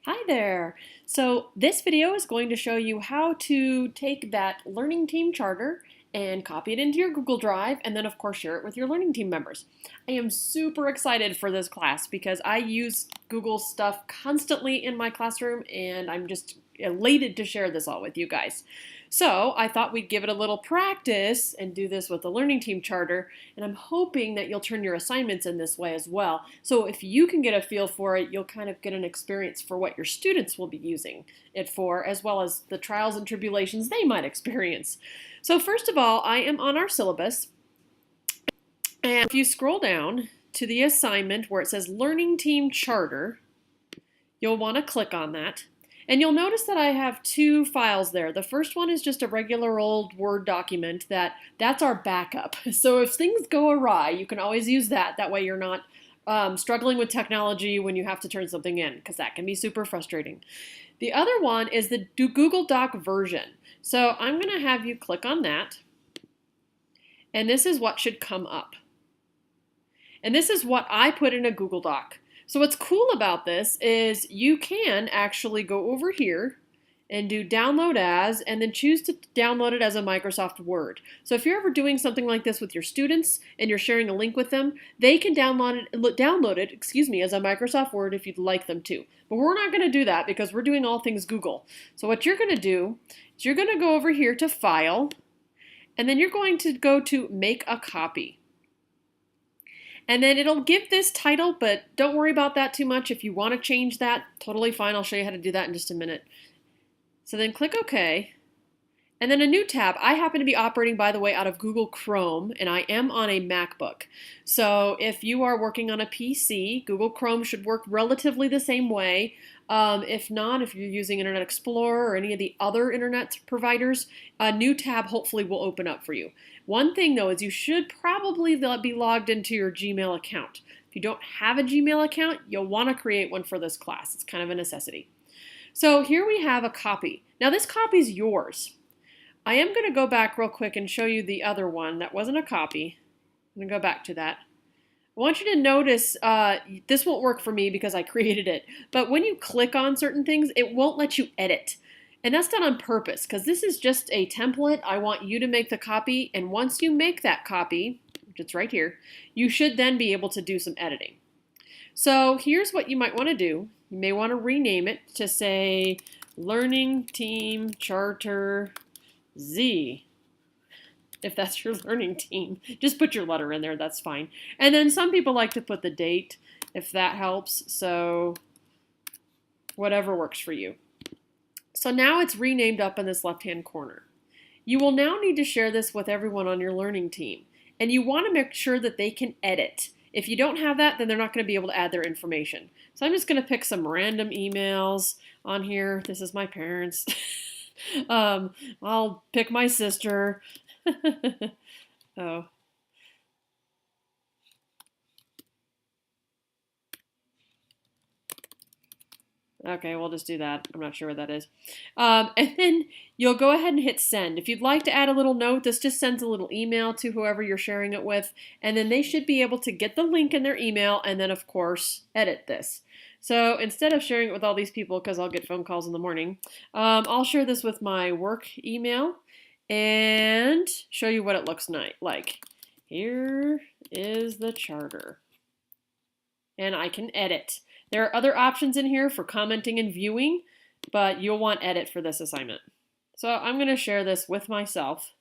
Hi there! So this video is going to show you how to take that Learning Team charter and copy it into your Google Drive and then of course share it with your Learning Team members. I am super excited for this class because I use Google stuff constantly in my classroom and I'm just elated to share this all with you guys. So I thought we'd give it a little practice and do this with the Learning Team charter, and I'm hoping that you'll turn your assignments in this way as well. So if you can get a feel for it, you'll kind of get an experience for what your students will be using it for, as well as the trials and tribulations they might experience. So first of all, I am on our syllabus, and if you scroll down to the assignment where it says Learning Team Charter, you'll want to click on that. And you'll notice that I have two files there. The first one is just a regular old Word document that's our backup. So if things go awry, you can always use that. That way you're not struggling with technology when you have to turn something in, because that can be super frustrating. The other one is the Google Doc version. So I'm going to have you click on that. And this is what should come up. And this is what I put in a Google Doc. So what's cool about this is you can actually go over here and do download as, and then choose to download it as a Microsoft Word. So if you're ever doing something like this with your students and you're sharing a link with them, they can download it as a Microsoft Word if you'd like them to. But we're not going to do that because we're doing all things Google. So what you're going to do is you're going to go over here to File, and then you're going to go to Make a Copy. And then it'll give this title, but don't worry about that too much. If you want to change that, totally fine. I'll show you how to do that in just a minute. So then click OK. And then a new tab. I happen to be operating, by the way, out of Google Chrome, and I am on a MacBook. So if you are working on a PC, Google Chrome should work relatively the same way. If not, if you're using Internet Explorer or any of the other internet providers, a new tab hopefully will open up for you. One thing though is you should probably be logged into your Gmail account. If you don't have a Gmail account, you'll want to create one for this class. It's kind of a necessity. So here we have a copy. Now this copy is yours. I am going to go back real quick and show you the other one that wasn't a copy. I'm going to go back to that. I want you to notice, this won't work for me because I created it, but when you click on certain things, it won't let you edit. And that's done on purpose because this is just a template. I want you to make the copy, and once you make that copy, which is right here, you should then be able to do some editing. So here's what you might want to do. You may want to rename it to say Learning Team Charter Z. If that's your learning team, just put your letter in there, that's fine. And then some people like to put the date, if that helps, so whatever works for you. So now it's renamed up in this left-hand corner. You will now need to share this with everyone on your learning team, and you want to make sure that they can edit. If you don't have that, then they're not going to be able to add their information. So I'm just going to pick some random emails on here. This is my parents. I'll pick my sister. Oh. Okay, we'll just do that. I'm not sure what that is. And then you'll go ahead and hit send. If you'd like to add a little note, this just sends a little email to whoever you're sharing it with, and then they should be able to get the link in their email and then, of course, edit this. So instead of sharing it with all these people, because I'll get phone calls in the morning, I'll share this with my work email and show you what it looks like. Here is the charter. And I can edit. There are other options in here for commenting and viewing, but you'll want edit for this assignment. So I'm going to share this with myself.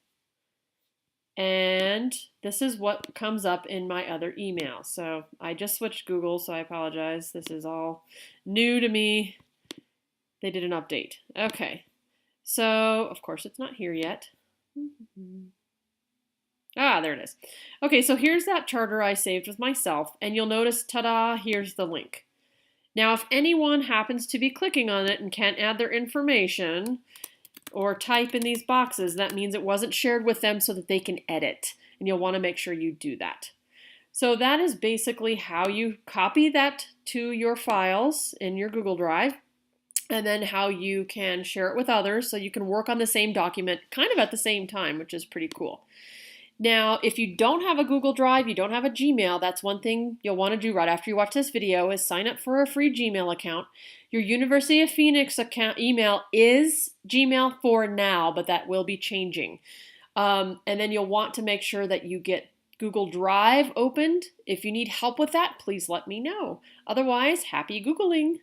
And this is what comes up in my other email. So I just switched Google, so I apologize. This is all new to me. They did an update. Okay. So, of course, it's not here yet. Ah, there it is. Okay, so here's that charter I saved with myself, and you'll notice, ta-da, here's the link. Now, if anyone happens to be clicking on it and can't add their information or type in these boxes, that means it wasn't shared with them so that they can edit, and you'll want to make sure you do that. So that is basically how you copy that to your files in your Google Drive, and then how you can share it with others so you can work on the same document kind of at the same time, which is pretty cool. Now, if you don't have a Google Drive, you don't have a Gmail, that's one thing you'll want to do right after you watch this video is sign up for a free Gmail account. Your University of Phoenix account email is Gmail for now, but that will be changing. And then you'll want to make sure that you get Google Drive opened. If you need help with that, please let me know. Otherwise, happy Googling!